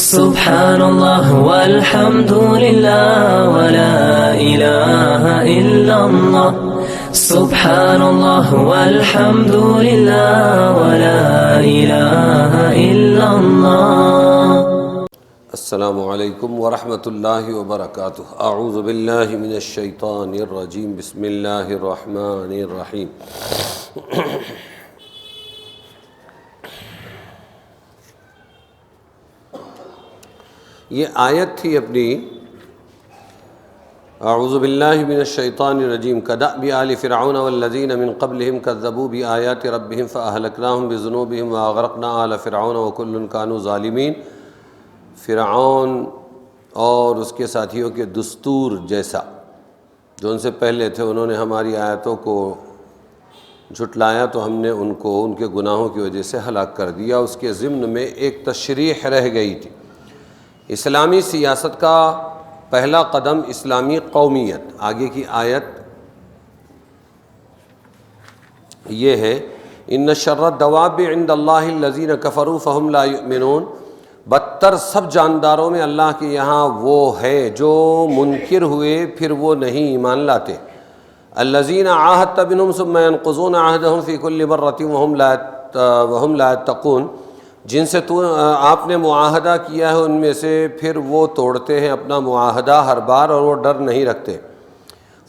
سبحان اللہ والحمد للہ ولا الہ الا اللہ سبحان اللہ والحمد للہ ولا الہ الا اللہ۔ السلام علیکم ورحمۃ اللہ وبرکاتہ۔ اعوذ باللہ من الشیطان الرجیم، بسم اللہ الرحمن الرحیم۔ یہ آیت تھی اپنی اعوذ باللہ من الشیطان الرجیم کدأب آل فرعون والذین من قبلہم کذبوا بآیات ربہم فأہلکناہم بذنوبہم واغرقنا آل فرعون وکل کانوا ظالمین۔ فرعون اور اس کے ساتھیوں کے دستور جیسا جو ان سے پہلے تھے، انہوں نے ہماری آیتوں کو جھٹلایا تو ہم نے ان کو ان کے گناہوں کی وجہ سے ہلاک کر دیا۔ اس کے ضمن میں ایک تشریح رہ گئی تھی۔ اسلامی سیاست کا پہلا قدم اسلامی قومیت۔ آگے کی آیت یہ ہے، ان شر الدواب عند اللہ الذین کفروا فہم لا یؤمنون۔ بدتر سب جانداروں میں اللہ کے یہاں وہ ہے جو منکر ہوئے پھر وہ نہیں ایمان لاتے۔ الذین عاہدت منہم ثم ينقضون عہدہم فی کل مرۃ وہم لا یتقون۔ جن سے آپ نے معاہدہ کیا ہے ان میں سے پھر وہ توڑتے ہیں اپنا معاہدہ ہر بار اور وہ ڈر نہیں رکھتے۔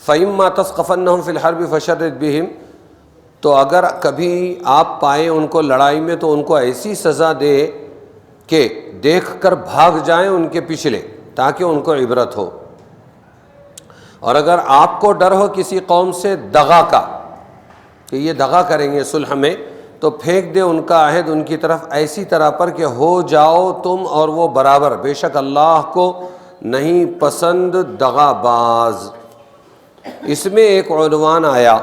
فَإِمَّا تَثْقَفَنَّهُمْ فِي الْحَرْبِ فَشَرِّدْ بِهِمْ۔ تو اگر کبھی آپ پائیں ان کو لڑائی میں تو ان کو ایسی سزا دے کہ دیکھ کر بھاگ جائیں ان کے پچھلے، تاکہ ان کو عبرت ہو۔ اور اگر آپ کو ڈر ہو کسی قوم سے دغا کا کہ یہ دغا کریں گے صلح میں، تو پھینک دے ان کا عہد ان کی طرف ایسی طرح پر کہ ہو جاؤ تم اور وہ برابر، بے شک اللہ کو نہیں پسند دغا باز۔ اس میں ایک عنوان آیا،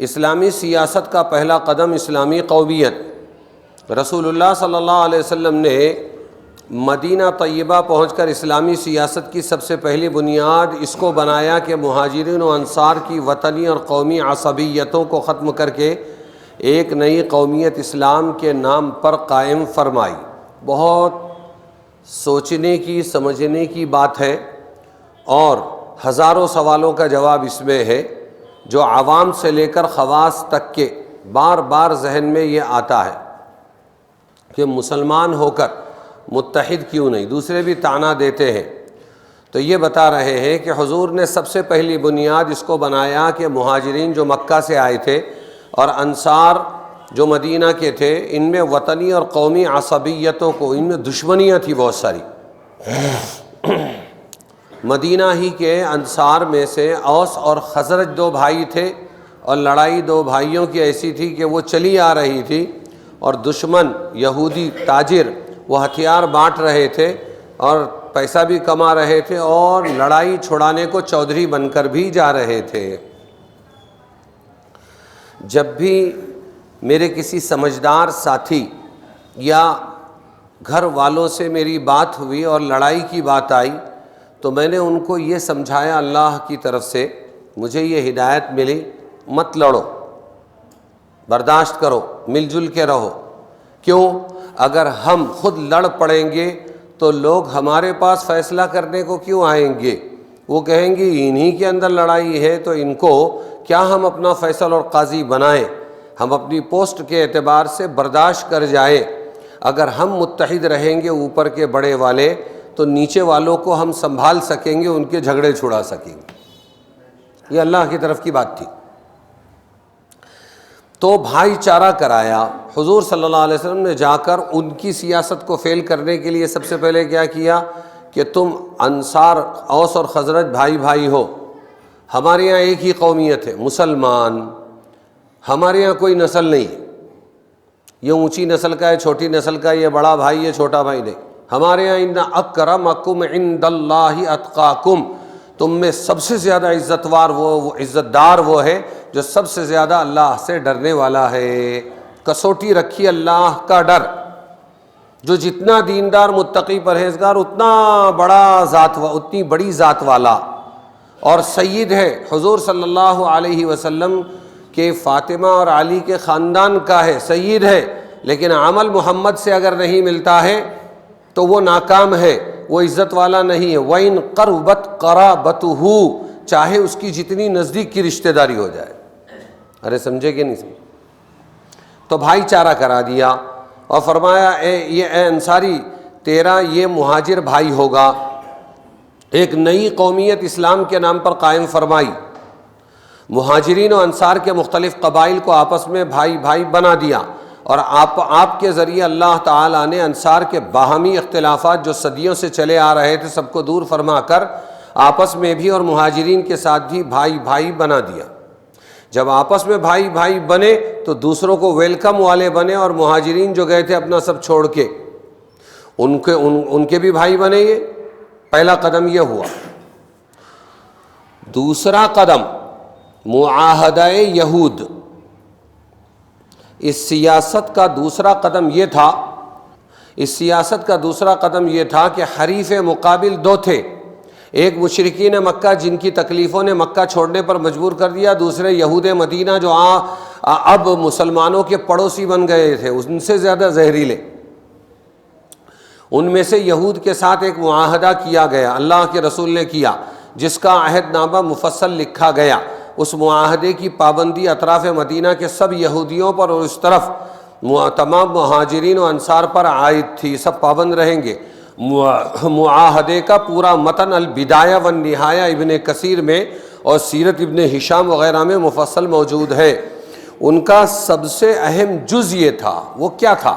اسلامی سیاست کا پہلا قدم اسلامی قومیت۔ رسول اللہ صلی اللہ علیہ وسلم نے مدینہ طیبہ پہنچ کر اسلامی سیاست کی سب سے پہلی بنیاد اس کو بنایا کہ مہاجرین و انصار کی وطنی اور قومی عصبیتوں کو ختم کر کے ایک نئی قومیت اسلام کے نام پر قائم فرمائی۔ بہت سوچنے کی سمجھنے کی بات ہے اور ہزاروں سوالوں کا جواب اس میں ہے جو عوام سے لے کر خواص تک کے بار بار ذہن میں یہ آتا ہے کہ مسلمان ہو کر متحد کیوں نہیں؟ دوسرے بھی طعنہ دیتے ہیں۔ تو یہ بتا رہے ہیں کہ حضور نے سب سے پہلی بنیاد اس کو بنایا کہ مہاجرین جو مکہ سے آئے تھے اور انصار جو مدینہ کے تھے، ان میں وطنی اور قومی عصبیتوں کو، ان میں دشمنیاں تھی بہت ساری۔ مدینہ ہی کے انصار میں سے اوس اور خزرج دو بھائی تھے اور لڑائی دو بھائیوں کی ایسی تھی کہ وہ چلی آ رہی تھی اور دشمن یہودی تاجر وہ ہتھیار بانٹ رہے تھے اور پیسہ بھی کما رہے تھے اور لڑائی چھڑانے کو چودھری بن کر بھی جا رہے تھے۔ جب بھی میرے کسی سمجھدار ساتھی یا گھر والوں سے میری بات ہوئی اور لڑائی کی بات آئی تو میں نے ان کو یہ سمجھایا، اللہ کی طرف سے مجھے یہ ہدایت ملی، مت لڑو، برداشت کرو، مل جل کے رہو۔ کیوں؟ اگر ہم خود لڑ پڑیں گے تو لوگ ہمارے پاس فیصلہ کرنے کو کیوں آئیں گے؟ وہ کہیں گے انہی کے اندر لڑائی ہے تو ان کو کیا ہم اپنا فیصل اور قاضی بنائیں؟ ہم اپنی پوسٹ کے اعتبار سے برداشت کر جائیں۔ اگر ہم متحد رہیں گے اوپر کے بڑے والے تو نیچے والوں کو ہم سنبھال سکیں گے، ان کے جھگڑے چھڑا سکیں گے۔ یہ اللہ کی طرف کی بات تھی۔ تو بھائی چارہ کرایا۔ حضور صلی اللہ علیہ وسلم نے جا کر ان کی سیاست کو فیل کرنے کے لیے سب سے پہلے کیا کیا کہ تم انصار اوس اور خزرج بھائی بھائی ہو، ہمارے یہاں ایک ہی قومیت ہے، مسلمان، ہمارے یہاں کوئی نسل نہیں ہے، یہ اونچی نسل کا ہے، چھوٹی نسل کا، یہ بڑا بھائی ہے، چھوٹا بھائی نہیں، ہمارے یہاں ان اکرمکم عند اللہ اتقاکم، تم میں سب سے زیادہ عزت دار وہ ہے جو سب سے زیادہ اللہ سے ڈرنے والا ہے۔ کسوٹی رکھی اللہ کا ڈر، جو جتنا دیندار متقی پرہیزگار اتنی بڑی ذات والا اور سید ہے۔ حضور صلی اللہ علیہ وسلم کے فاطمہ اور علی کے خاندان کا ہے، سید ہے، لیکن عمل محمد سے اگر نہیں ملتا ہے تو وہ ناکام ہے، وہ عزت والا نہیں ہے۔ وَإِن قَرُبَتْ قَرَابَتُهُ، چاہے اس کی جتنی نزدیک کی رشتہ داری ہو جائے۔ ارے سمجھے کہ نہیں سمجھے؟ تو بھائی چارہ کرا دیا اور فرمایا اے انصاری، تیرا یہ مہاجر بھائی ہوگا۔ ایک نئی قومیت اسلام کے نام پر قائم فرمائی، مہاجرین و انصار کے مختلف قبائل کو آپس میں بھائی بھائی بنا دیا، اور آپ کے ذریعے اللہ تعالیٰ نے انصار کے باہمی اختلافات جو صدیوں سے چلے آ رہے تھے سب کو دور فرما کر آپس میں بھی اور مہاجرین کے ساتھ بھی بھائی بھائی بنا دیا۔ جب آپس میں بھائی بھائی بنے تو دوسروں کو ویلکم والے بنے، اور مہاجرین جو گئے تھے اپنا سب چھوڑ کے ان کے بھی بھائی بنے۔ یہ پہلا قدم یہ ہوا۔ دوسرا قدم معاہدہ یہود، اس سیاست کا دوسرا قدم یہ تھا کہ حریف مقابل دو تھے، ایک مشرکین مکہ جن کی تکلیفوں نے مکہ چھوڑنے پر مجبور کر دیا، دوسرے یہود مدینہ جو اب مسلمانوں کے پڑوسی بن گئے تھے، ان سے زیادہ زہریلے۔ ان میں سے یہود کے ساتھ ایک معاہدہ کیا گیا، اللہ کے رسول نے کیا، جس کا عہد نامہ مفصل لکھا گیا۔ اس معاہدے کی پابندی اطراف مدینہ کے سب یہودیوں پر اور اس طرف تمام مہاجرین و انصار پر عائد تھی، سب پابند رہیں گے۔ معاہدے کا پورا متن البدایہ والنہایہ ابن کثیر میں اور سیرت ابن ہشام وغیرہ میں مفصل موجود ہے۔ ان کا سب سے اہم جز یہ تھا، وہ کیا تھا؟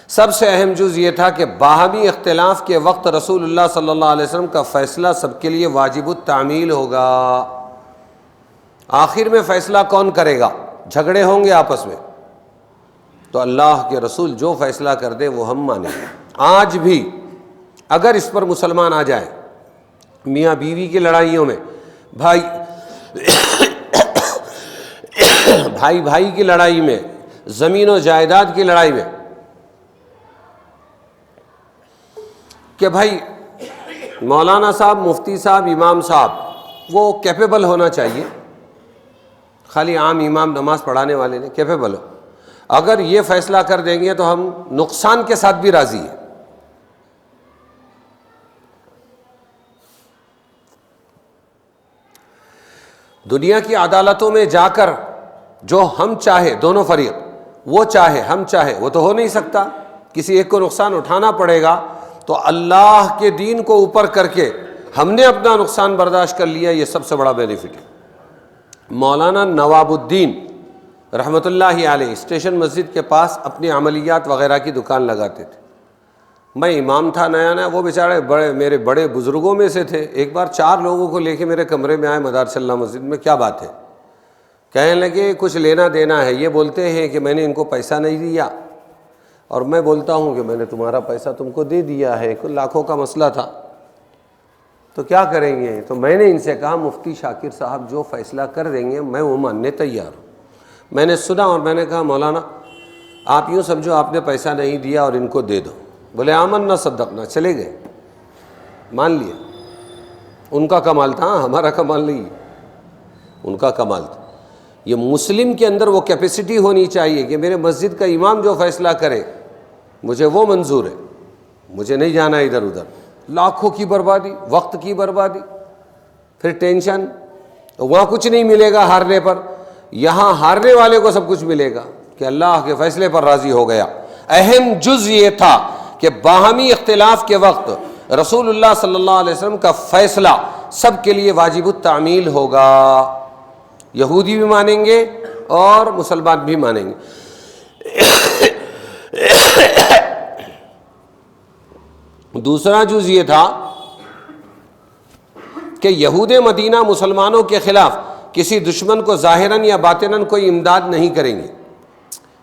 سب سے اہم جز یہ تھا کہ باہمی اختلاف کے وقت رسول اللہ صلی اللہ علیہ وسلم کا فیصلہ سب کے لیے واجب التعمیل ہوگا۔ آخر میں فیصلہ کون کرے گا؟ جھگڑے ہوں گے آپس میں، تو اللہ کے رسول جو فیصلہ کر دے وہ ہم مانیں گے۔ آج بھی اگر اس پر مسلمان آ جائے، میاں بیوی کی لڑائیوں میں، بھائی بھائی کی لڑائی میں، زمین و جائیداد کی لڑائی میں، کہ بھائی مولانا صاحب، مفتی صاحب، امام صاحب وہ کیپیبل ہونا چاہیے، خالی عام امام نماز پڑھانے والے نہیں، کیپیبل ہو۔ اگر یہ فیصلہ کر دیں گے تو ہم نقصان کے ساتھ بھی راضی ہیں۔ دنیا کی عدالتوں میں جا کر جو ہم چاہے، دونوں فریق، وہ چاہے ہم چاہے، وہ تو ہو نہیں سکتا، کسی ایک کو نقصان اٹھانا پڑے گا۔ تو اللہ کے دین کو اوپر کر کے ہم نے اپنا نقصان برداشت کر لیا، یہ سب سے بڑا بینیفٹ ہے۔ مولانا نواب الدین رحمۃ اللہ علیہ اسٹیشن مسجد کے پاس اپنی عملیات وغیرہ کی دکان لگاتے تھے۔ میں امام تھا نیا، وہ بیچارے میرے بڑے بزرگوں میں سے تھے۔ ایک بار 4 لوگوں کو لے کے میرے کمرے میں آئے مدارس اللہ مسجد میں، کیا بات ہے؟ کہنے لگے کچھ لینا دینا ہے۔ یہ بولتے ہیں کہ میں نے ان کو پیسہ نہیں دیا، اور میں بولتا ہوں کہ میں نے تمہارا پیسہ تم کو دے دیا ہے، کوئی لاکھوں کا مسئلہ تھا، تو کیا کریں گے؟ تو میں نے ان سے کہا مفتی شاکر صاحب جو فیصلہ کر دیں گے میں وہ ماننے تیار ہوں۔ میں نے سنا اور میں نے کہا مولانا آپ یوں سمجھو آپ نے پیسہ نہیں دیا اور ان کو دے دو۔ بولے آمنا صدقنا، چلے گئے، مان لیا۔ ان کا کمال تھا، ہمارا کمال نہیں، ان کا کمال تھا۔ یہ مسلم کے اندر وہ کیپیسٹی ہونی چاہیے کہ میرے مسجد کا امام جو فیصلہ کرے مجھے وہ منظور ہے، مجھے نہیں جانا ادھر ادھر۔ لاکھوں کی بربادی، وقت کی بربادی، پھر ٹینشن، وہاں کچھ نہیں ملے گا ہارنے پر، یہاں ہارنے والے کو سب کچھ ملے گا کہ اللہ کے فیصلے پر راضی ہو گیا۔ اہم جز یہ تھا کہ باہمی اختلاف کے وقت رسول اللہ صلی اللہ علیہ وسلم کا فیصلہ سب کے لیے واجب التعمیل ہوگا، یہودی بھی مانیں گے اور مسلمان بھی مانیں گے۔ دوسرا جز یہ تھا کہ یہود مدینہ مسلمانوں کے خلاف کسی دشمن کو ظاہراً یا باطناً کوئی امداد نہیں کریں گے۔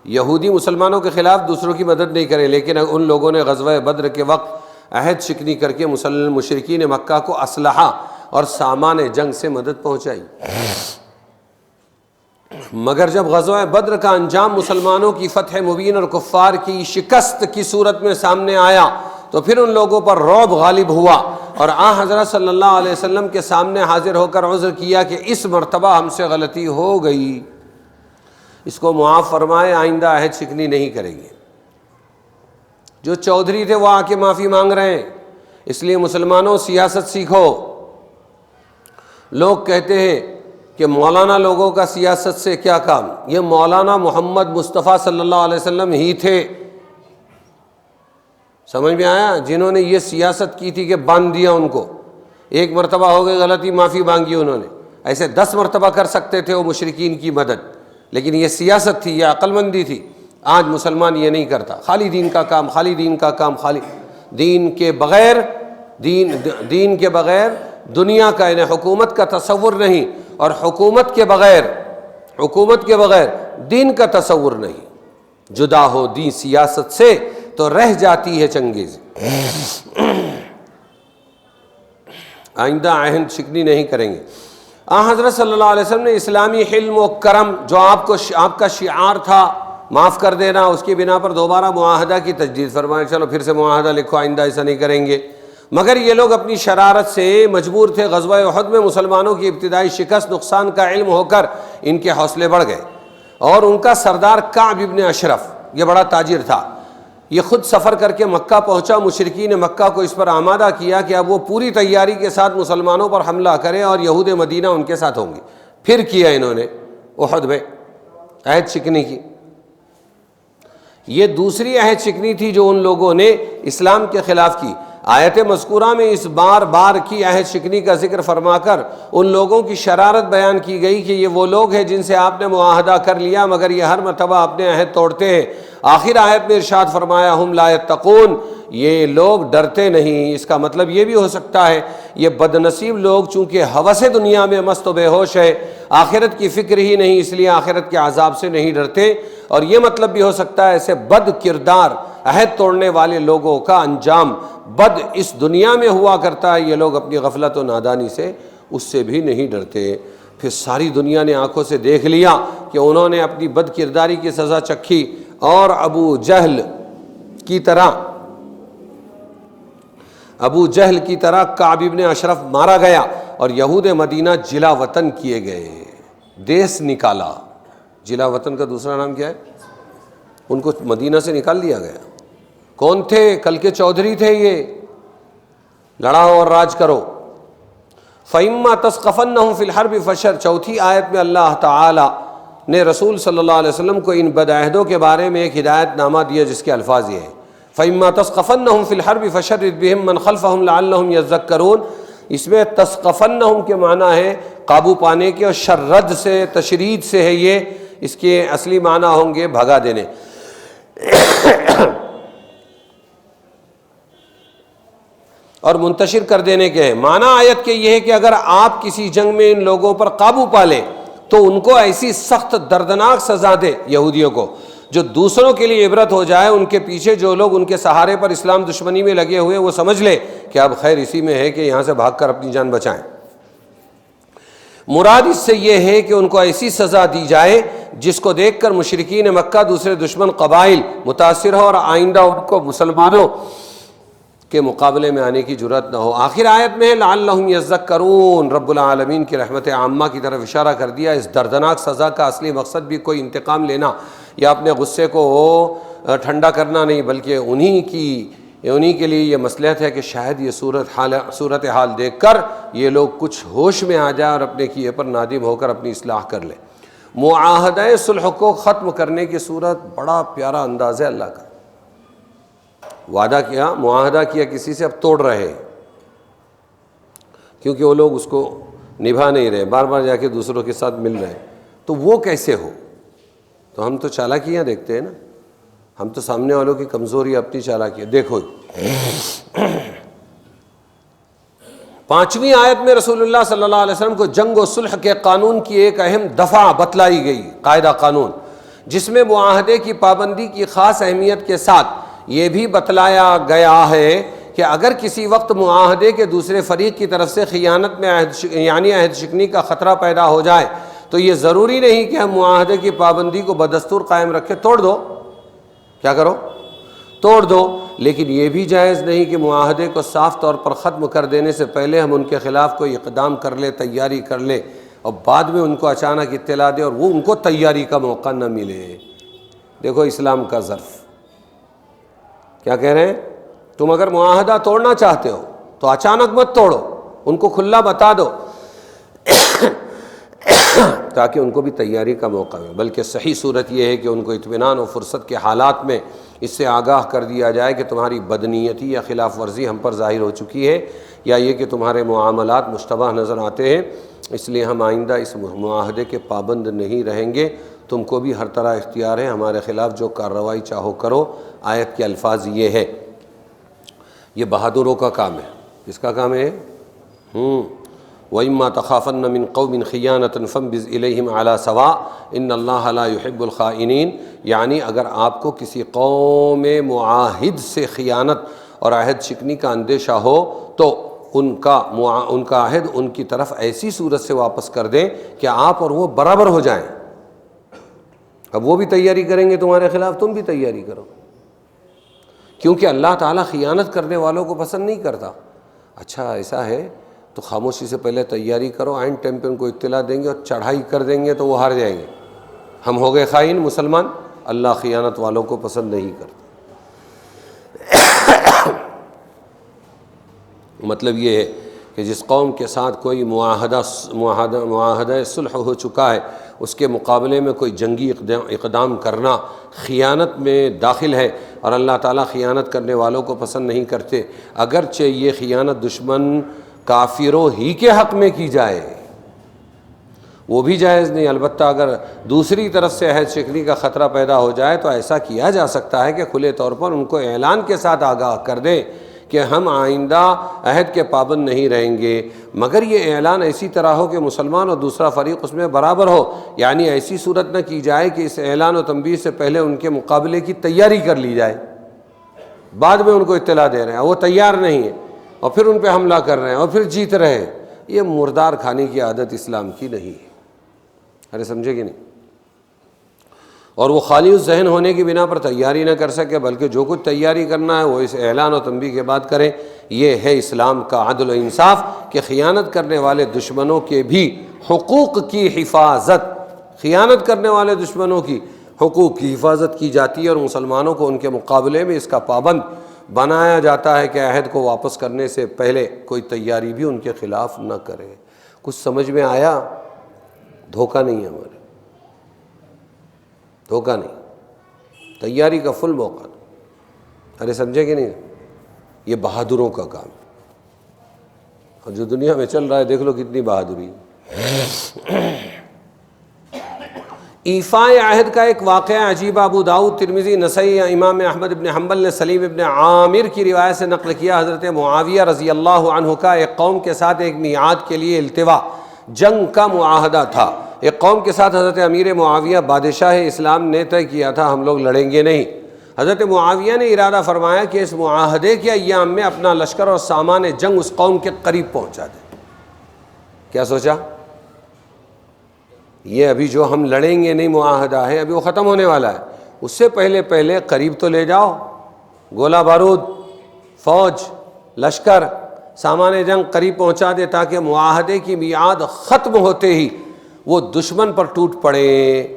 یہودی مسلمانوں کے خلاف دوسروں کی مدد نہیں کریں، لیکن ان لوگوں نے غزوہ بدر کے وقت عہد شکنی کر کے مشرکین مکہ کو اسلحہ اور سامان جنگ سے مدد پہنچائی۔ مگر جب غزوہ بدر کا انجام مسلمانوں کی فتح مبین اور کفار کی شکست کی صورت میں سامنے آیا تو پھر ان لوگوں پر رعب غالب ہوا، اور حضرت صلی اللہ علیہ وسلم کے سامنے حاضر ہو کر عذر کیا کہ اس مرتبہ ہم سے غلطی ہو گئی، اس کو معاف فرمائے، آئندہ عہد شکنی نہیں کریں گے۔ جو چودھری تھے وہ آ کے معافی مانگ رہے ہیں. اس لیے مسلمانوں سیاست سیکھو. لوگ کہتے ہیں کہ مولانا لوگوں کا سیاست سے کیا کام. یہ مولانا محمد مصطفیٰ صلی اللہ علیہ وسلم ہی تھے, سمجھ میں آیا, جنہوں نے یہ سیاست کی تھی کہ باندھ دیا ان کو. ایک مرتبہ ہو گئی غلطی, معافی مانگی انہوں نے. ایسے 10 مرتبہ کر سکتے تھے وہ مشرکین کی مدد, لیکن یہ سیاست تھی, یہ عقل مندی تھی. آج مسلمان یہ نہیں کرتا, خالی دین کا کام, خالی دین کا کام, خالی دین کے بغیر دین کے بغیر دنیا کا, یعنی حکومت کا تصور نہیں, اور حکومت کے بغیر دین کا تصور نہیں. جدا ہو دین سیاست سے تو رہ جاتی ہے چنگیز. آئندہ عہد شکنی نہیں کریں گے. حضرت صلی اللہ علیہ وسلم نے اسلامی حلم و کرم جو آپ کا شعار تھا, معاف کر دینا, اس کی بنا پر دوبارہ معاہدہ کی تجدید فرمایا. چلو پھر سے معاہدہ لکھو, آئندہ ایسا نہیں کریں گے. مگر یہ لوگ اپنی شرارت سے مجبور تھے. غزوہ احد میں مسلمانوں کی ابتدائی شکست نقصان کا علم ہو کر ان کے حوصلے بڑھ گئے, اور ان کا سردار کعب ابن اشرف, یہ بڑا تاجر تھا, یہ خود سفر کر کے مکہ پہنچا. مشرکین مکہ کو اس پر آمادہ کیا کہ اب وہ پوری تیاری کے ساتھ مسلمانوں پر حملہ کرے اور یہود مدینہ ان کے ساتھ ہوں گے. پھر کیا انہوں نے احد میں عہد شکنی کی. یہ دوسری عہد شکنی تھی جو ان لوگوں نے اسلام کے خلاف کی. آیت مذکورہ میں اس بار کی عہد شکنی کا ذکر فرما کر ان لوگوں کی شرارت بیان کی گئی کہ یہ وہ لوگ ہیں جن سے آپ نے معاہدہ کر لیا مگر یہ ہر مرتبہ اپنے عہد توڑتے ہیں. آخر آیت میں ارشاد فرمایا ہم لا یتقون, یہ لوگ ڈرتے نہیں. اس کا مطلب یہ بھی ہو سکتا ہے یہ بدنصیب لوگ چونکہ ہوس دنیا میں مست و بے ہوش ہے, آخرت کی فکر ہی نہیں, اس لیے آخرت کے عذاب سے نہیں ڈرتے. اور یہ مطلب بھی ہو سکتا ہے ایسے بد کردار عہد توڑنے والے لوگوں کا انجام بد اس دنیا میں ہوا کرتا ہے. یہ لوگ اپنی غفلت و نادانی سے اس سے بھی نہیں ڈرتے. پھر ساری دنیا نے آنکھوں سے دیکھ لیا کہ انہوں نے اپنی بد کرداری کی سزا چکھی, اور ابو جہل کی طرح کعب ابن اشرف مارا گیا, اور یہود مدینہ جلا وطن کیے گئے, دیس نکالا. جلا وطن کا دوسرا نام کیا ہے؟ ان کو مدینہ سے نکال دیا گیا. کون تھے؟ کل کے چودھری تھے. یہ لڑاؤ اور راج کرو. فَإِمَّا تَثْقَفَنَّهُمْ فِي الْحَرْبِ فَشَرْ. چوتھی آیت میں اللہ تعالی نے رسول صلی اللہ علیہ وسلم کو ان بدعہدوں کے بارے میں ایک ہدایت نامہ دیا جس کے الفاظ یہ ہیں فَإِمَّا تَثْقَفَنَّهُمْ فِي الْحَرْبِ فَشَرِّدْ بِهِمْ مَنْ خَلْفَهُمْ لَعَلَّهُمْ يَذَّكَّرُونَ. اس میں تثقفنہم کے معنی ہے قابو پانے کے, اور شرد سے تشرید سے ہے یہ, اس کے اصلی معنی ہوں گے بھگا دینے. اور منتشر کر دینے کے ہیں. معنی آیت کے یہ ہے کہ اگر آپ کسی جنگ میں ان لوگوں پر قابو پا لیں تو ان کو ایسی سخت دردناک سزا دے, یہودیوں کو, جو دوسروں کے لیے عبرت ہو جائے. ان کے پیچھے جو لوگ ان کے سہارے پر اسلام دشمنی میں لگے ہوئے وہ سمجھ لے کہ اب خیر اسی میں ہے کہ یہاں سے بھاگ کر اپنی جان بچائیں. مراد اس سے یہ ہے کہ ان کو ایسی سزا دی جائے جس کو دیکھ کر مشرکین مکہ دوسرے دشمن قبائل متاثر ہو اور آئندہ ان کو مسلمانوں کے مقابلے میں آنے کی جرات نہ ہو. آخر آیت میں لعلہم یذکرون, رب العالمین کی رحمت عامہ کی طرف اشارہ کر دیا. اس دردناک سزا کا اصلی مقصد بھی کوئی انتقام لینا یا اپنے غصے کو ٹھنڈا کرنا نہیں, بلکہ انہی کے لیے یہ مصلحت ہے کہ شاید یہ صورتحال دیکھ کر یہ لوگ کچھ ہوش میں آ جائیں اور اپنے کیے پر نادم ہو کر اپنی اصلاح کر لیں. معاہدہ صلح کو ختم کرنے کی صورت بڑا پیارا انداز ہے اللہ کا. وعدہ کیا, معاہدہ کیا کسی سے, اب توڑ رہے کیونکہ وہ لوگ اس کو نبھا نہیں رہے, بار بار جا کے دوسروں کے ساتھ مل رہے. تو وہ کیسے ہو؟ تو ہم تو چالاکیاں دیکھتے ہیں نا, ہم تو سامنے والوں کی کمزوری اپنی چالاکیاں دیکھو. 5ویں آیت میں رسول اللہ صلی اللہ علیہ وسلم کو جنگ و صلح کے قانون کی ایک اہم دفعہ بتلائی گئی, قاعدہ قانون, جس میں معاہدے کی پابندی کی خاص اہمیت کے ساتھ یہ بھی بتلایا گیا ہے کہ اگر کسی وقت معاہدے کے دوسرے فریق کی طرف سے خیانت میں عہد شکنی کا خطرہ پیدا ہو جائے تو یہ ضروری نہیں کہ ہم معاہدے کی پابندی کو بدستور قائم رکھیں. توڑ دو, کیا کرو, توڑ دو. لیکن یہ بھی جائز نہیں کہ معاہدے کو صاف طور پر ختم کر دینے سے پہلے ہم ان کے خلاف کوئی اقدام کر لیں, تیاری کر لیں, اور بعد میں ان کو اچانک اطلاع دے اور وہ ان کو تیاری کا موقع نہ ملے. دیکھو اسلام کا ظرف کیا کہہ رہے ہیں؟ تم اگر معاہدہ توڑنا چاہتے ہو تو اچانک مت توڑو، ان کو کھلا بتا دو تاکہ ان کو بھی تیاری کا موقع ملے، بلکہ صحیح صورت یہ ہے کہ ان کو اطمینان و فرصت کے حالات میں اس سے آگاہ کر دیا جائے کہ تمہاری بدنیتی یا خلاف ورزی ہم پر ظاہر ہو چکی ہے، یا یہ کہ تمہارے معاملات مشتبہ نظر آتے ہیں، اس لیے ہم آئندہ اس معاہدے کے پابند نہیں رہیں گے، تم کو بھی ہر طرح اختیار ہے، ہمارے خلاف جو کارروائی چاہو کرو۔ آیت کے الفاظ یہ ہے، یہ بہادروں کا کام ہے۔ کس کا کام ہے؟ وَإِمَّا تَخَافَنَّ مِن قَوْمٍ خِيَانَةً فَانبِذْ إِلَيْهِمْ عَلَى سَوَاءٍ إِنَّ اللَّهَ لَا يُحِبُّ الْخَائِنِينَ، یعنی اگر آپ کو کسی قوم معاہد سے خیانت اور عہد شکنی کا اندیشہ ہو تو ان کا عہد ان کی طرف ایسی صورت سے واپس کر دیں کہ آپ اور وہ برابر ہو جائیں۔ اب وہ بھی تیاری کریں گے تمہارے خلاف، تم بھی تیاری کرو، کیونکہ اللہ تعالیٰ خیانت کرنے والوں کو پسند نہیں کرتا۔ اچھا ایسا ہے تو خاموشی سے پہلے تیاری کرو، عین ٹائم پہ ان کو اطلاع دیں گے اور چڑھائی کر دیں گے تو وہ ہار جائیں گے، ہم ہو گئے خائن مسلمان۔ اللہ خیانت والوں کو پسند نہیں کرتا۔ مطلب یہ ہے کہ جس قوم کے ساتھ کوئی معاہدہ صلح ہو چکا ہے، اس کے مقابلے میں کوئی جنگی اقدام کرنا خیانت میں داخل ہے، اور اللہ تعالیٰ خیانت کرنے والوں کو پسند نہیں کرتے، اگرچہ یہ خیانت دشمن کافروں ہی کے حق میں کی جائے وہ بھی جائز نہیں۔ البتہ اگر دوسری طرف سے عہد شکنی کا خطرہ پیدا ہو جائے تو ایسا کیا جا سکتا ہے کہ کھلے طور پر ان کو اعلان کے ساتھ آگاہ کر دیں کہ ہم آئندہ عہد کے پابند نہیں رہیں گے، مگر یہ اعلان ایسی طرح ہو کہ مسلمان اور دوسرا فریق اس میں برابر ہو، یعنی ایسی صورت نہ کی جائے کہ اس اعلان و تنبیہ سے پہلے ان کے مقابلے کی تیاری کر لی جائے، بعد میں ان کو اطلاع دے رہے ہیں وہ تیار نہیں ہے اور پھر ان پہ حملہ کر رہے ہیں اور پھر جیت رہے ہیں۔ یہ مردار کھانے کی عادت اسلام کی نہیں ہے، ارے سمجھے کہ نہیں؟ اور وہ خالی اس ذہن ہونے کی بنا پر تیاری نہ کر سکے، بلکہ جو کچھ تیاری کرنا ہے وہ اس اعلان و تنبیہ کے بعد کریں۔ یہ ہے اسلام کا عدل و انصاف کہ خیانت کرنے والے دشمنوں کے بھی حقوق کی حفاظت، خیانت کرنے والے دشمنوں کی حقوق کی حفاظت کی جاتی ہے، اور مسلمانوں کو ان کے مقابلے میں اس کا پابند بنایا جاتا ہے کہ عہد کو واپس کرنے سے پہلے کوئی تیاری بھی ان کے خلاف نہ کرے۔ کچھ سمجھ میں آیا؟ دھوکہ نہیں ہے ہمارے، دھوکہ نہیں، تیاری کا فل موقع۔ ارے سمجھے کہ نہیں؟ یہ بہادروں کا کام ہے، اور جو دنیا میں چل رہا ہے دیکھ لو کتنی بہادری۔ ایفاء عہد کا ایک واقعہ عجیب ابو داؤد، ترمذی، نسائی، امام احمد بن حنبل نے سلیم ابن عامر کی روایت سے نقل کیا، حضرت معاویہ رضی اللہ عنہ کا ایک قوم کے ساتھ ایک میعاد کے لیے التوا، جنگ کا معاہدہ تھا۔ ایک قوم کے ساتھ حضرت امیر معاویہ بادشاہ اسلام نے طے کیا تھا ہم لوگ لڑیں گے نہیں۔ حضرت معاویہ نے ارادہ فرمایا کہ اس معاہدے کے ایام میں اپنا لشکر اور سامان جنگ اس قوم کے قریب پہنچا دیں۔ کیا سوچا؟ یہ ابھی جو ہم لڑیں گے نہیں معاہدہ ہے، ابھی وہ ختم ہونے والا ہے، اس سے پہلے قریب تو لے جاؤ، گولہ بارود، فوج، لشکر، سامان جنگ قریب پہنچا دے تاکہ معاہدے کی میعاد ختم ہوتے ہی وہ دشمن پر ٹوٹ پڑے۔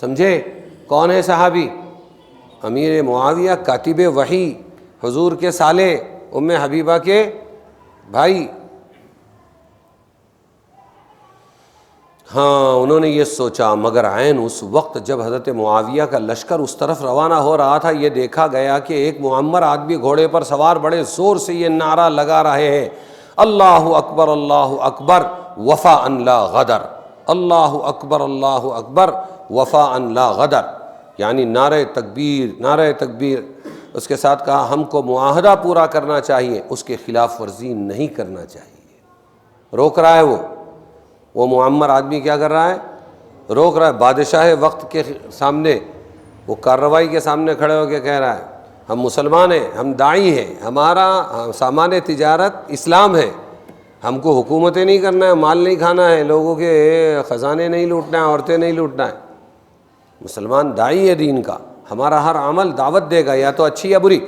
سمجھے؟ کون ہے صحابی؟ امیر معاویہ، کاتب وحی، حضور کے سالے، ام حبیبہ کے بھائی۔ ہاں انہوں نے یہ سوچا، مگر عین اس وقت جب حضرت معاویہ کا لشکر اس طرف روانہ ہو رہا تھا، یہ دیکھا گیا کہ ایک معمر آدمی گھوڑے پر سوار بڑے زور سے یہ نعرہ لگا رہے ہیں، اللہ اکبر اللہ اکبر وفاء لا غدر، اللہ اکبر وفاء لا غدر، یعنی نعرہ تکبیر۔ اس کے ساتھ کہا ہم کو معاہدہ پورا کرنا چاہیے، اس کے خلاف ورزی نہیں کرنا چاہیے۔ روک رہا ہے وہ معمر آدمی کیا کر رہا ہے؟ روک رہا ہے۔ بادشاہ وقت کے سامنے، وہ کارروائی کے سامنے کھڑے ہو کے کہہ رہا ہے ہم مسلمان ہیں، ہم داعی ہیں، ہمارا سامان تجارت اسلام ہے، ہم کو حکومتیں نہیں کرنا ہے، مال نہیں کھانا ہے، لوگوں کے خزانے نہیں لوٹنا ہے، عورتیں نہیں لوٹنا ہے۔ مسلمان داعی ہے دین کا، ہمارا ہر عمل دعوت دے گا، یا تو اچھی یا بری۔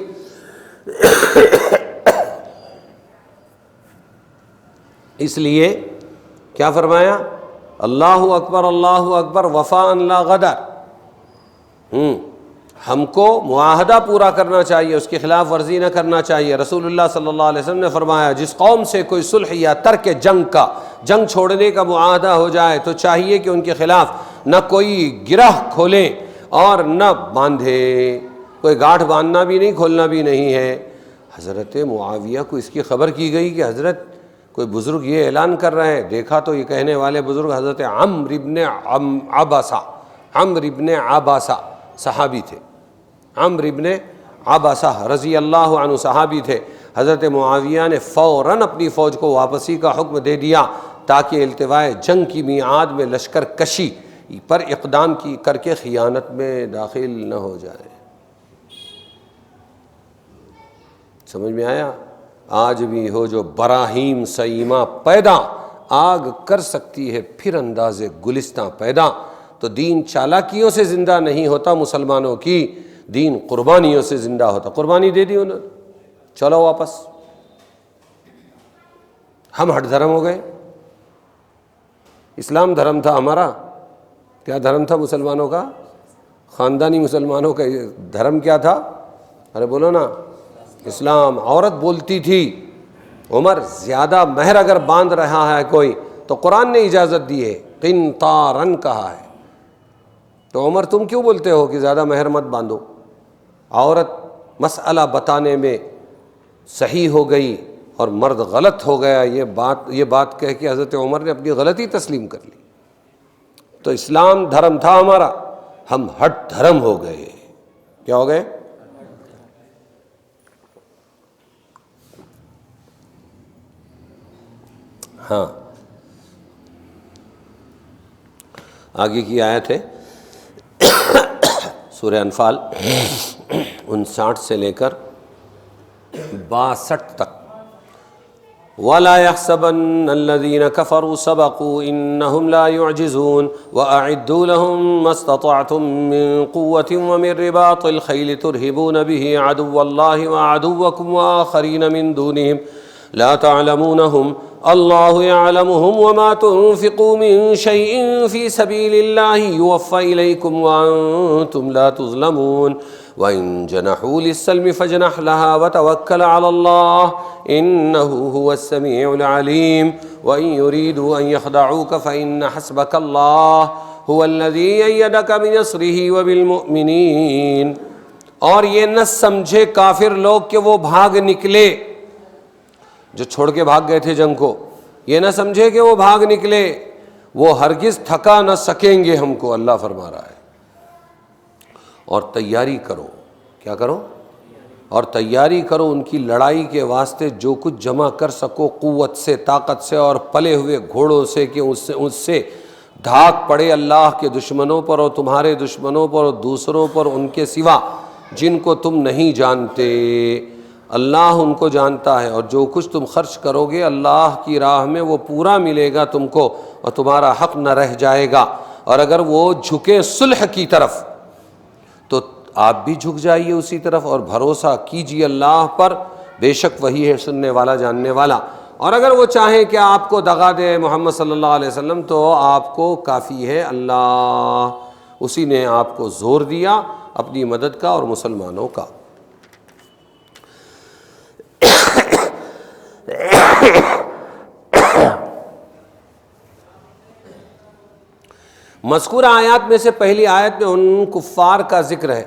اس لیے کیا فرمایا؟ اللہ اکبر وفاء لا غدر۔ ہم کو معاہدہ پورا کرنا چاہیے، اس کی خلاف ورزی نہ کرنا چاہیے۔ رسول اللہ صلی اللہ علیہ وسلم نے فرمایا جس قوم سے کوئی صلح یا ترک جنگ چھوڑنے کا معاہدہ ہو جائے تو چاہیے کہ ان کے خلاف نہ کوئی گرہ کھولیں اور نہ باندھے، کوئی گاٹھ باندھنا بھی نہیں، کھولنا بھی نہیں ہے۔ حضرت معاویہ کو اس کی خبر کی گئی کہ حضرت کوئی بزرگ یہ اعلان کر رہے ہیں، دیکھا تو یہ کہنے والے بزرگ حضرت عمرو ابن عباسہ صحابی تھے، عمرو ابن عباسہ رضی اللہ عنہ صحابی تھے۔ حضرت معاویہ نے فوراً اپنی فوج کو واپسی کا حکم دے دیا تاکہ التواء جنگ کی میعاد میں لشکر کشی پر اقدام کر کے خیانت میں داخل نہ ہو جائے۔ سمجھ میں آیا؟ آج بھی ہو جو براہیم سیما پیدا، آگ کر سکتی ہے پھر انداز گلستاں پیدا۔ تو دین چالاکیوں سے زندہ نہیں ہوتا مسلمانوں کی، دین قربانیوں سے زندہ ہوتا۔ قربانی دے دی انہوں نے، چلو واپس، ہم ہٹ دھرم ہو گئے۔ اسلام دھرم تھا ہمارا، کیا دھرم تھا مسلمانوں کا؟ خاندانی مسلمانوں کا دھرم کیا تھا؟ ارے بولو نا، اسلام۔ عورت بولتی تھی عمر زیادہ مہر اگر باندھ رہا ہے کوئی تو قرآن نے اجازت دی ہے، قنطارن کہا ہے، تو عمر تم کیوں بولتے ہو کہ زیادہ مہر مت باندھو؟ عورت مسئلہ بتانے میں صحیح ہو گئی اور مرد غلط ہو گیا، یہ بات کہہ کے حضرت عمر نے اپنی غلطی تسلیم کر لی۔ تو اسلام دھرم تھا ہمارا، ہم ہٹ دھرم ہو گئے۔ کیا ہو گئے؟ ہاں، آگے کی آیت ہے سورہ انفال 59 سے لے کر 62 تک۔ وَلَا يَحْسَبَنَّ الَّذِينَ كَفَرُوا سَبَقُوا إِنَّهُمْ لَا يُعْجِزُونَ وَأَعِدُّوا لَهُم مَّا اسْتَطَعْتُم مِّن قُوَّةٍ وَمِن رِّبَاطِ الْخَيْلِ تُرْهِبُونَ بِهِ عَدُوَّ اللَّهِ وَعَدُوَّكُمْ وَآخَرِينَ مِن دُونِهِمْ لَا تَعْلَمُونَهُمْ اللَّهُ يَعْلَمُهُمْ وَمَا تُنفِقُوا مِن شَيْءٍ فِي سَبِيلِ اللَّهِ يُوَفَّ إِلَيْكُمْ وَأَنتُمْ لَا تُظْلَمُونَ وَإِن جَنَحُوا لِلسَّلْمِ فَاجْنَحْ لَهَا وَتَوَكَّلْ عَلَى اللَّهِ إِنَّهُ هُوَ السَّمِيعُ الْعَلِيمُ وَإِن يُرِيدُوا أَن يَخْدَعُوكَ فَإِنَّ حَسْبَكَ اللَّهُ هُوَ الَّذِي أَيَّدَكَ بِنَصْرِهِ وَبِالْمُؤْمِنِينَ۔ اور یہ نہ سمجھے کافر لوگ کہ وہ بھاگ نکلے، جو چھوڑ کے بھاگ گئے تھے جنگ کو، یہ نہ سمجھے کہ وہ بھاگ نکلے، وہ ہرگز تھکا نہ سکیں گے ہم کو، اللہ فرما رہا ہے۔ اور تیاری کرو، کیا کرو؟ اور تیاری کرو ان کی لڑائی کے واسطے جو کچھ جمع کر سکو، قوت سے، طاقت سے، اور پلے ہوئے گھوڑوں سے، کہ اس سے دھاک پڑے اللہ کے دشمنوں پر اور تمہارے دشمنوں پر اور دوسروں پر ان کے سوا جن کو تم نہیں جانتے۔ اللہ ان کو جانتا ہے، اور جو کچھ تم خرچ کرو گے اللہ کی راہ میں وہ پورا ملے گا تم کو، اور تمہارا حق نہ رہ جائے گا۔ اور اگر وہ جھکے صلح کی طرف تو آپ بھی جھک جائیے اسی طرف، اور بھروسہ کیجیے اللہ پر، بے شک وہی ہے سننے والا جاننے والا۔ اور اگر وہ چاہیں کہ آپ کو دغا دے محمد صلی اللہ علیہ وسلم تو آپ کو کافی ہے اللہ، اسی نے آپ کو زور دیا اپنی مدد کا اور مسلمانوں کا۔ مذکورہ آیات میں سے پہلی آیت میں ان کفار کا ذکر ہے،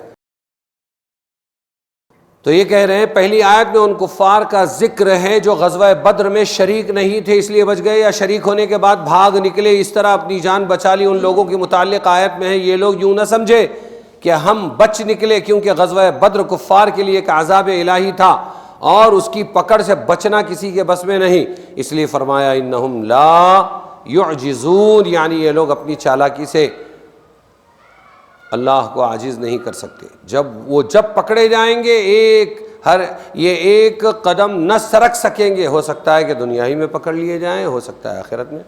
تو یہ کہہ رہے ہیں پہلی آیت میں ان کفار کا ذکر ہے جو غزوہ بدر میں شریک نہیں تھے اس لیے بچ گئے، یا شریک ہونے کے بعد بھاگ نکلے، اس طرح اپنی جان بچا لی۔ ان لوگوں کے متعلق آیت میں ہے یہ لوگ یوں نہ سمجھے کہ ہم بچ نکلے، کیونکہ غزوہ بدر کفار کے لیے ایک عذاب الہی تھا اور اس کی پکڑ سے بچنا کسی کے بس میں نہیں، اس لیے فرمایا انہم لا یعجزون، یعنی یہ لوگ اپنی چالاکی سے اللہ کو عاجز نہیں کر سکتے۔ جب پکڑے جائیں گے یہ ایک قدم نہ سرک سکیں گے، ہو سکتا ہے کہ دنیا ہی میں پکڑ لیے جائیں، ہو سکتا ہے آخرت میں۔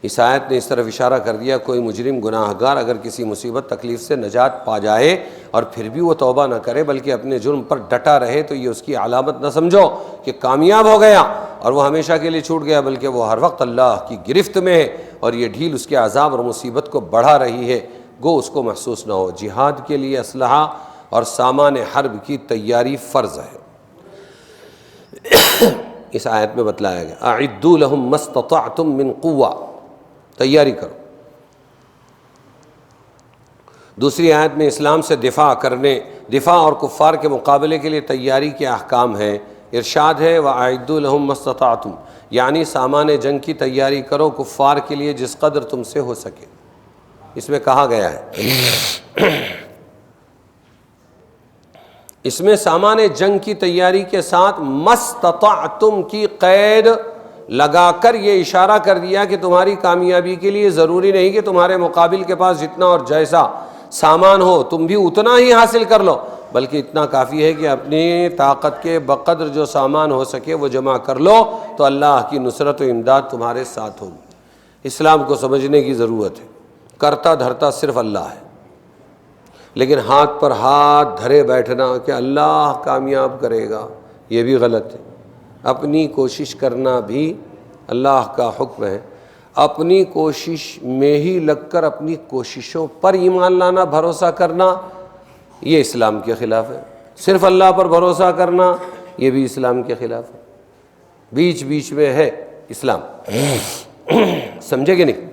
اس آیت نے اس طرف اشارہ کر دیا کوئی مجرم گناہ گار اگر کسی مصیبت تکلیف سے نجات پا جائے اور پھر بھی وہ توبہ نہ کرے بلکہ اپنے جرم پر ڈٹا رہے تو یہ اس کی علامت نہ سمجھو کہ کامیاب ہو گیا اور وہ ہمیشہ کے لیے چھوٹ گیا، بلکہ وہ ہر وقت اللہ کی گرفت میں ہے اور یہ ڈھیل اس کے عذاب اور مصیبت کو بڑھا رہی ہے۔ گو اس کو محسوس نہ ہو۔ جہاد کے لیے اسلحہ اور سامان حرب کی تیاری فرض ہے، اس آیت میں بتلایا گیا اعدوا لهم ما استطعتم من قوہ، تیاری کرو۔ دوسری آیت میں اسلام سے دفاع اور کفار کے مقابلے کے لیے تیاری کے احکام ہیں۔ ارشاد ہے وَأَعِدُّوا لَهُم مَّا اسْتَطَعْتُمْ، یعنی سامان جنگ کی تیاری کرو کفار کے لیے جس قدر تم سے ہو سکے، اس میں کہا گیا ہے۔ اس میں سامان جنگ کی تیاری کے ساتھ مَّاسْتَطَعْتُمْ کی قید لگا کر یہ اشارہ کر دیا کہ تمہاری کامیابی کے لیے ضروری نہیں کہ تمہارے مقابل کے پاس جتنا اور جیسا سامان ہو تم بھی اتنا ہی حاصل کر لو، بلکہ اتنا کافی ہے کہ اپنی طاقت کے بقدر جو سامان ہو سکے وہ جمع کر لو تو اللہ کی نصرت و امداد تمہارے ساتھ ہوگی۔ اسلام کو سمجھنے کی ضرورت ہے، کرتا دھرتا صرف اللہ ہے، لیکن ہاتھ پر ہاتھ دھرے بیٹھنا کہ اللہ کامیاب کرے گا یہ بھی غلط ہے۔ اپنی کوشش کرنا بھی اللہ کا حکم ہے، اپنی کوشش میں ہی لگ کر اپنی کوششوں پر ایمان لانا، بھروسہ کرنا، یہ اسلام کے خلاف ہے۔ صرف اللہ پر بھروسہ کرنا یہ بھی اسلام کے خلاف ہے، بیچ بیچ میں ہے اسلام، سمجھے کہ نہیں؟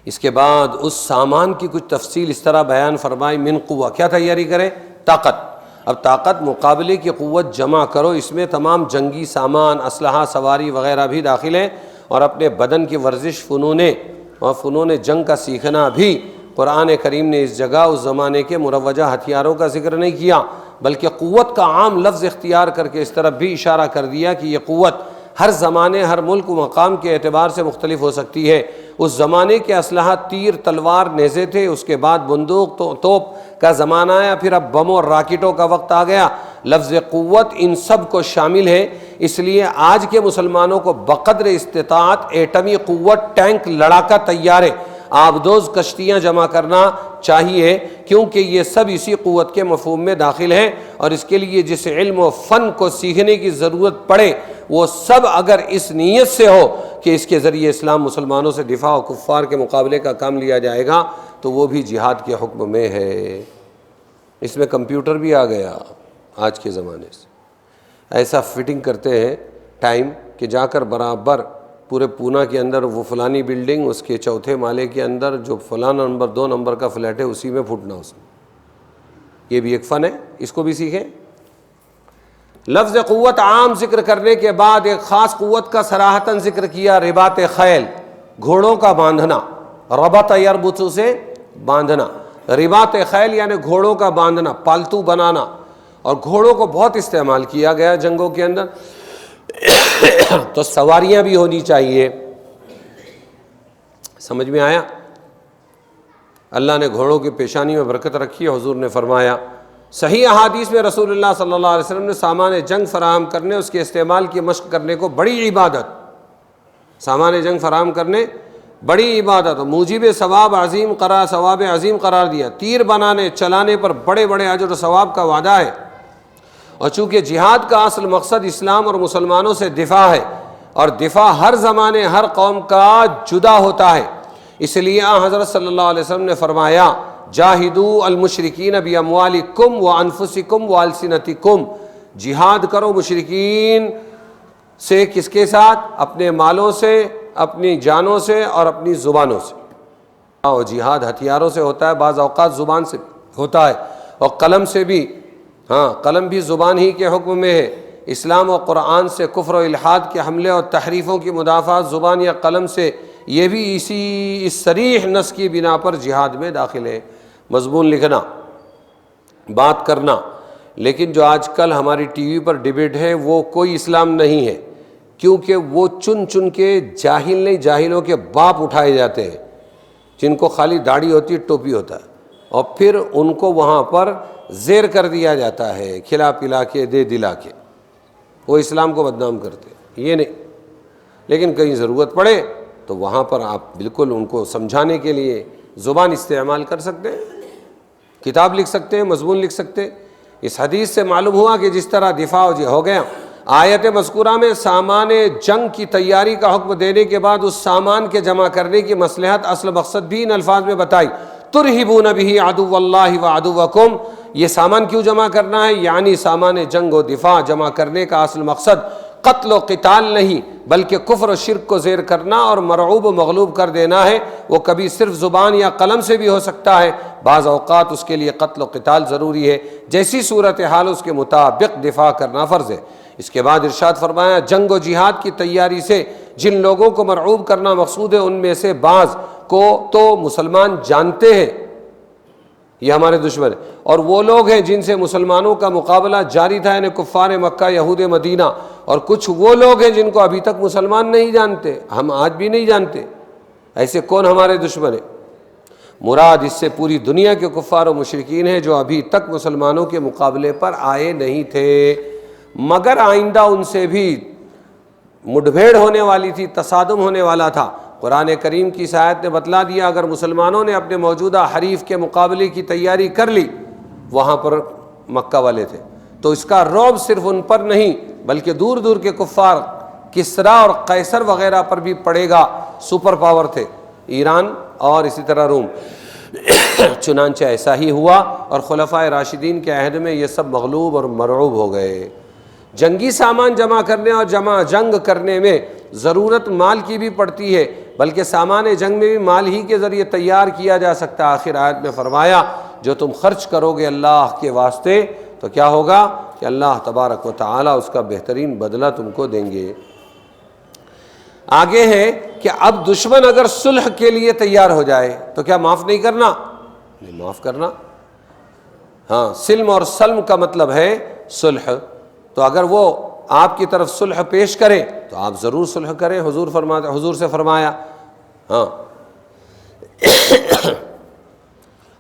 اس کے بعد اس سامان کی کچھ تفصیل اس طرح بیان فرمائی، من قوہ، کیا تیاری کرے؟ طاقت۔ اب طاقت مقابلے کی قوت جمع کرو، اس میں تمام جنگی سامان، اسلحہ، سواری وغیرہ بھی داخل ہیں، اور اپنے بدن کی ورزش، فنون جنگ کا سیکھنا بھی۔ قرآن کریم نے اس جگہ اس زمانے کے مروجہ ہتھیاروں کا ذکر نہیں کیا، بلکہ قوت کا عام لفظ اختیار کر کے اس طرف بھی اشارہ کر دیا کہ یہ قوت ہر زمانے، ہر ملک و مقام کے اعتبار سے مختلف ہو سکتی ہے۔ اس زمانے کے اسلحہ تیر، تلوار، نیزے تھے، اس کے بعد بندوق، توپ کا زمانہ آیا، پھر اب بم اور راکٹوں کا وقت آ گیا۔ لفظ قوت ان سب کو شامل ہے، اس لیے آج کے مسلمانوں کو بقدر استطاعت ایٹمی قوت، ٹینک، لڑاکا تیارے، آبدوز کشتیاں جمع کرنا چاہیے، کیونکہ یہ سب اسی قوت کے مفہوم میں داخل ہیں، اور اس کے لیے جس علم و فن کو سیکھنے کی ضرورت پڑے وہ سب اگر اس نیت سے ہو کہ اس کے ذریعے اسلام مسلمانوں سے دفاع و کفار کے مقابلے کا کام لیا جائے گا تو وہ بھی جہاد کے حکم میں ہے۔ اس میں کمپیوٹر بھی آ گیا آج کے زمانے سے، ایسا فٹنگ کرتے ہیں ٹائم کہ جا کر برابر پورے پونا کے اندر وہ فلانی بلڈنگ، اس کے چوتھے مالے کے اندر جو فلانا نمبر 2 نمبر کا فلیٹ ہے اسی میں پھوٹنا اس میں۔ یہ بھی ایک فن ہے، اس کو بھی سیکھیں۔ لفظ قوت عام ذکر کرنے کے بعد ایک خاص قوت کا صراحتاً ذکر کیا، رباط خیل، گھوڑوں کا باندھنا، ربط یربط سے باندھنا، رباط خیل یعنی گھوڑوں کا باندھنا، پالتو بنانا، اور گھوڑوں کو بہت استعمال کیا گیا جنگوں کے اندر، تو سواریاں بھی ہونی چاہیے۔ سمجھ میں آیا؟ اللہ نے گھوڑوں کی پیشانی میں برکت رکھی ہے۔ حضور نے فرمایا، صحیح احادیث میں رسول اللہ صلی اللہ علیہ وسلم نے سامان جنگ فراہم کرنے، اس کے استعمال کی مشق کرنے کو بڑی عبادت، سامان جنگ فراہم کرنے بڑی عبادت، موجب ثواب عظیم قرار دیا۔ تیر بنانے، چلانے پر بڑے بڑے اجر و ثواب کا وعدہ ہے، اور چونکہ جہاد کا اصل مقصد اسلام اور مسلمانوں سے دفاع ہے، اور دفاع ہر زمانے ہر قوم کا جدا ہوتا ہے، اس لیے حضرت صلی اللہ علیہ وسلم نے فرمایا جاہدوا المشرکین باموالکم وانفسکم والسنتکم، جہاد کرو مشرکین سے، کس کے ساتھ؟ اپنے مالوں سے، اپنی جانوں سے، اور اپنی زبانوں سے۔ اور جہاد ہتھیاروں سے ہوتا ہے، بعض اوقات زبان سے ہوتا ہے، اور قلم سے بھی، قلم بھی زبان ہی کے حکم میں ہے۔ اسلام و قرآن سے کفر و الحاد کے حملے اور تحریفوں کی مدافعت زبان یا قلم سے، یہ بھی اس صریح نص کی بنا پر جہاد میں داخل ہے۔ مضمون لکھنا، بات کرنا، لیکن جو آج کل ہماری ٹی وی پر ڈیبیٹ ہے وہ کوئی اسلام نہیں ہے، کیونکہ وہ چن چن کے جاہل نہیں، جاہلوں کے باپ اٹھائے جاتے ہیں جن کو خالی داڑھی ہوتی ہے، ٹوپی ہوتا ہے، اور پھر ان کو وہاں پر زیر کر دیا جاتا ہے، کھلا پلا کے، دے دلا کے، وہ اسلام کو بدنام کرتے ہیں۔ یہ نہیں، لیکن کہیں ضرورت پڑے تو وہاں پر آپ بالکل ان کو سمجھانے کے لیے زبان استعمال کر سکتے ہیں، کتاب لکھ سکتے ہیں، مضمون لکھ سکتے ہیں۔ اس حدیث سے معلوم ہوا کہ جس طرح دفاع ہو گیا، آیت مذکورہ میں سامان جنگ کی تیاری کا حکم دینے کے بعد اس سامان کے جمع کرنے کی مصلحت، اصل مقصد بھی ان الفاظ میں بتائی، ترہبون بہ عدو اللہ وعدوکم، یہ سامان کیوں جمع کرنا ہے؟ یعنی سامان جنگ و دفاع جمع کرنے کا اصل مقصد قتل و قتال نہیں، بلکہ کفر و شرک کو زیر کرنا اور مرعوب و مغلوب کر دینا ہے۔ وہ کبھی صرف زبان یا قلم سے بھی ہو سکتا ہے، بعض اوقات اس کے لیے قتل و قتال ضروری ہے، جیسی صورتحال اس کے مطابق دفاع کرنا فرض ہے۔ اس کے بعد ارشاد فرمایا، جنگ و جہاد کی تیاری سے جن لوگوں کو مرعوب کرنا مقصود ہے، ان میں سے بعض کو تو مسلمان جانتے ہیں یہ ہمارے دشمن ہیں، اور وہ لوگ ہیں جن سے مسلمانوں کا مقابلہ جاری تھا، یعنی کفار مکہ، یہود مدینہ، اور کچھ وہ لوگ ہیں جن کو ابھی تک مسلمان نہیں جانتے، ہم آج بھی نہیں جانتے۔ ایسے کون ہمارے دشمن ہیں؟ مراد اس سے پوری دنیا کے کفار و مشرکین ہیں جو ابھی تک مسلمانوں کے مقابلے پر آئے نہیں تھے، مگر آئندہ ان سے بھی مڈ بھیڑ ہونے والی تھی، تصادم ہونے والا تھا۔ قرآن کریم کی اس آیت نے بتلا دیا، اگر مسلمانوں نے اپنے موجودہ حریف کے مقابلے کی تیاری کر لی، وہاں پر مکہ والے تھے، تو اس کا رعب صرف ان پر نہیں بلکہ دور دور کے کفار کسریٰ اور قیصر وغیرہ پر بھی پڑے گا۔ سپر پاور تھے ایران اور اسی طرح روم۔ چنانچہ ایسا ہی ہوا، اور خلفائے راشدین کے عہد میں یہ سب مغلوب اور مرعوب ہو گئے۔ جنگی سامان جمع کرنے اور جنگ کرنے میں ضرورت مال کی بھی پڑتی ہے، بلکہ سامان جنگ میں بھی مال ہی کے ذریعے تیار کیا جا سکتا ہے۔ آخر آیت میں فرمایا، جو تم خرچ کرو گے اللہ کے واسطے تو کیا ہوگا کہ اللہ تبارک و تعالیٰ اس کا بہترین بدلہ تم کو دیں گے۔ آگے ہے کہ اب دشمن اگر صلح کے لیے تیار ہو جائے تو کیا معاف نہیں کرنا؟ نہیں، معاف کرنا۔ ہاں، سلم اور سلم کا مطلب ہے صلح، تو اگر وہ آپ کی طرف صلح پیش کریں تو آپ ضرور صلح کریں۔ حضور سے فرمایا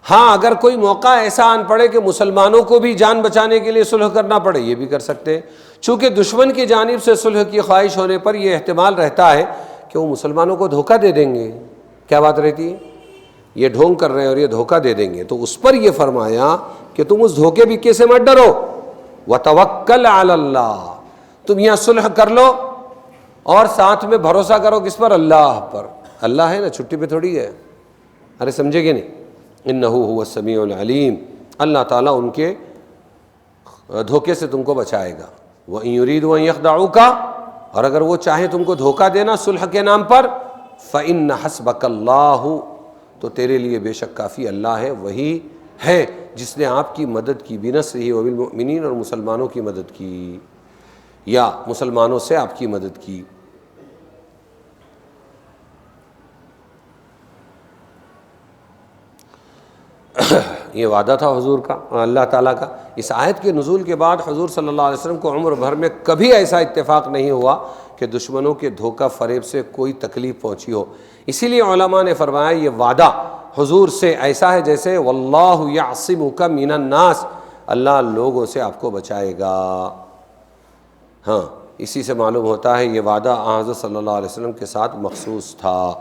ہاں اگر کوئی موقع ایسا آن پڑے کہ مسلمانوں کو بھی جان بچانے کے لیے صلح کرنا پڑے، یہ بھی کر سکتے ہیں، چونکہ دشمن کی جانب سے صلح کی خواہش ہونے پر یہ احتمال رہتا ہے کہ وہ مسلمانوں کو دھوکہ دے دیں گے۔ کیا بات رہتی ہے؟ یہ ڈھونگ کر رہے ہیں اور یہ دھوکہ دے دیں گے، تو اس پر یہ فرمایا کہ تم اس دھوکے بھی سے مت ڈرو، وَتَوَكَّلْ عَلَى اللَّهِ، تم یہاں صلح کر لو اور ساتھ میں بھروسہ کرو کس پر؟ اللہ پر۔ اللہ ہے نا، چھٹی پہ تھوڑی ہے، ارے سمجھے گے نہیں؟ اِنَّهُ هُوَ السَّمِيعُ الْعَلِيمُ، اللہ تعالیٰ ان کے دھوکے سے تم کو بچائے گا۔ وَإِن يُرِيدُوا أَن يَخْدَعُوكَ، اور اگر وہ چاہیں تم کو دھوکہ دینا صلح کے نام پر، فَإِنَّ حَسْبَكَ اللَّهُ، تو تیرے لیے بے شک کافی اللہ ہے، وہی ہے جس نے آپ کی مدد کی، بِنَصْرِهِ وَبِالْمُؤْمِنِينَ، اور مسلمانوں کی مدد کی یا مسلمانوں سے آپ کی مدد کی۔ یہ وعدہ تھا حضور کا، اللہ تعالیٰ کا۔ اس آیت کے نزول کے بعد حضور صلی اللہ علیہ وسلم کو عمر بھر میں کبھی ایسا اتفاق نہیں ہوا کہ دشمنوں کے دھوکہ فریب سے کوئی تکلیف پہنچی ہو۔ اسی لیے علماء نے فرمایا یہ وعدہ حضور سے ایسا ہے جیسے واللہ یعصمک من الناس، اللہ لوگوں سے آپ کو بچائے گا۔ ہاں، اسی سے معلوم ہوتا ہے یہ وعدہ حضرت صلی اللہ علیہ وسلم کے ساتھ مخصوص تھا۔